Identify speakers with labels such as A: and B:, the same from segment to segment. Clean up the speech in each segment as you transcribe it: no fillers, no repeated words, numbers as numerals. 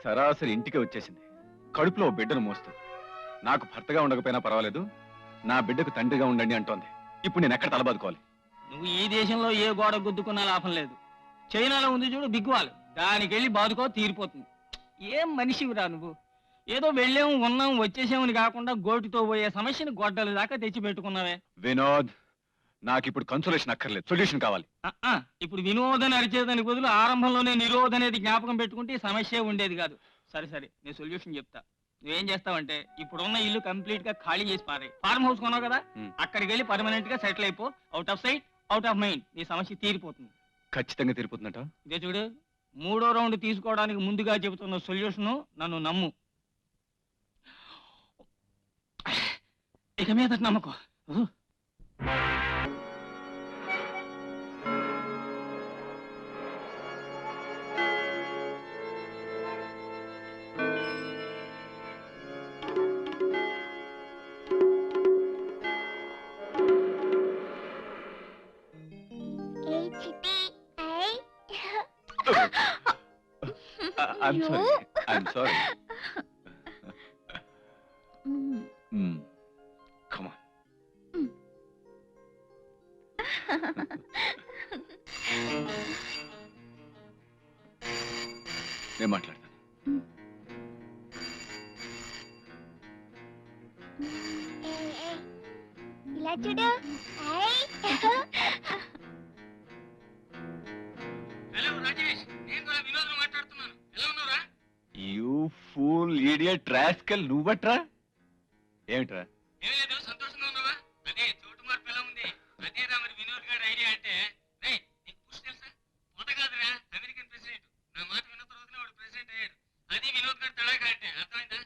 A: సరాసరి ఇంటికి వచ్చేసింది. కడుపులో బిడ్డను మోస్తూ. నాకు భర్తగా ఉండకపోయినా పర్వాలేదు, నా బిడ్డకు తండ్రిగా ఉండండి అంటోంది. ఇప్పుడు నేను ఎక్కడ తలబాదుకోవాలి?
B: నువ్వు ఈ దేశంలో ఏ గోడ గుద్దుకున్నా లాభం లేదు. చైనాలో ఉంది చూడు బిగ్గువాలు, దానికి వెళ్ళి బాదుకో, తీరిపోతుంది. ఏం మనిషివిరా నువ్వు? ఏదో వెళ్ళాము ఉన్నాం వచ్చేసామని కాకుండా గోటితో పోయే సమస్యను గొడ్డల దాకా తెచ్చి పెట్టుకున్నావే.
A: వినోద్, నాకు ఇప్పుడు కన్సోలేషన్ అక్కర్లేదు, సొల్యూషన్ కావాలి.
B: ఇప్పుడు వినోద్ అని అరిచేదానికి బదులు ఆరంభంలోనే నిరోధ్ అనేది జ్ఞాపకం పెట్టుకుంటే సమస్య ఉండేది కాదు. సరే సరే, నేను సొల్యూషన్ చెప్తా. నువ్వేం చేస్తావంటే ఇప్పుడున్న ఇల్లు కంప్లీట్ గా ఖాళీ చేసి పారే. ఫార్మ్ హౌస్ కొన్నావు కదా, అక్కడికి వెళ్ళి పర్మనెంట్ గా సెటిల్ అయిపో. Out of sight out of mind. నీ సమస్య తీరిపోతుంది.
A: ఖచ్చితంగా తీరిపోతుందట.
B: ఇదే చూడు, 3వ రౌండ్ తీసుకోవడానికి ముందుగా చెబుతున్న సొల్యూషన్ నన్ను నమ్ము. ఇక మీద నమ్మకం.
A: I'm sorry. I'm sorry. Come on. నేను మాట్లాడతాను.
C: ఇలా చూడు.
B: హలో రాజేష్, నేను కూడా వినోద్ మాట్లాడుతున్నాను. ఎలా ఉన్నారా?
A: You fool idiot rascal. నువ్వట్రా? ఏమిట్రా?
B: ఏం లేదు, సంతోషంగా ఉన్నావా? అదే చోటు మార్పు ఎలా ఉంది? అదేరా మరి వినోద్ గారి ఐడియా అంటే. నీకు పుష్ తెలుసా? పొద కాదురా, అమెరికన్ ప్రెసిడెంట్. నా మాట విన్న తర్వాతనే వాడు ప్రెసిడెంట్ అయ్యాడు. అది వినోద్ గారి తడాకా అంటే. అర్థమైందా?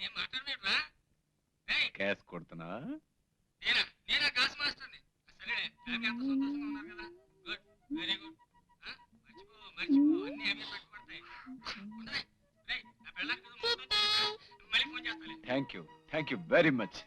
B: ఏం మాట్లాడలేదురా?
A: క్యాష్ కొడుతున్నా?
B: నేనా కాసు మాస్టర్ని. సరే, ఫ్యామిలీ అంతా సంతోషంగా ఉన్నారు కదా? Good, very good. మర్చిపో, అన్ని అవి పెట్టుబడతాయి. నా పెళ్ళానికి మళ్ళీ ఫోన్ చేస్తాను.
A: Thank you very much.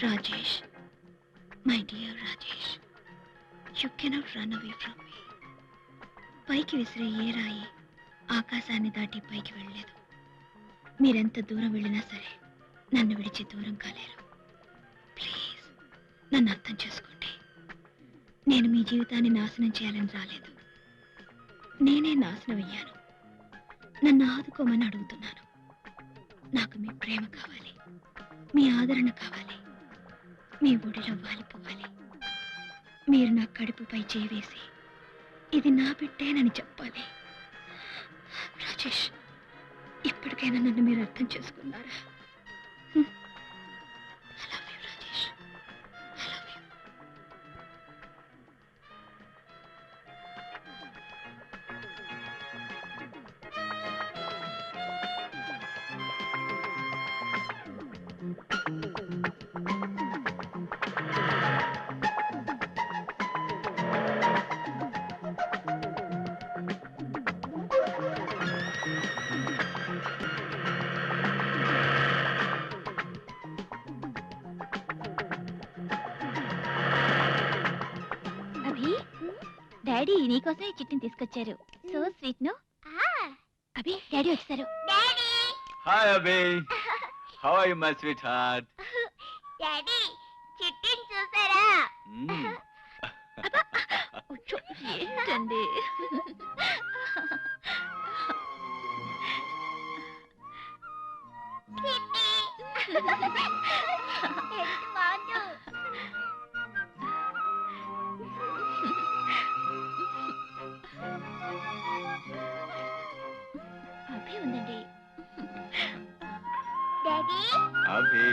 C: Rajesh, my dear Rajesh, you cannot run away from me. పైకి విసిరే ఏ రాయి ఆకాశాన్ని దాటి పైకి వెళ్ళలేదు. మీరెంత దూరం వెళ్ళినా సరే నన్ను విడిచి దూరం కాలేరు. ప్లీజ్ నన్ను అర్థం చేసుకోండి. నేను మీ జీవితాన్ని నాశనం చేయాలని రాలేదు. నేనే నాశనం అయ్యాను. నన్ను ఆదుకోమని అడుగుతున్నాను. నాకు మీ ప్రేమ కావాలి, మీ ఆదరణ కావాలి, మీ ఒడిలో వాలిపోవాలి. మీరు నా కడుపుపై చేవేసి ఇది నా బిడ్డేనని చెప్పాలి. రాజేష్, ఇప్పటికైనా నన్ను మీరు అర్థం చేసుకున్నారా? I love you, Rajesh. I love you. Abhi, daddy నీకోసం ఈ చిట్టిని తీసుకొచ్చారు. So sweet no. Abhi, daddy వచ్చారు.
A: Hi Abhi, how are you my sweetheart?
C: Daddy, చిట్టిని చూసారా? ఏంటండి? అభి ఉందండి. డాడీ,
A: అబే,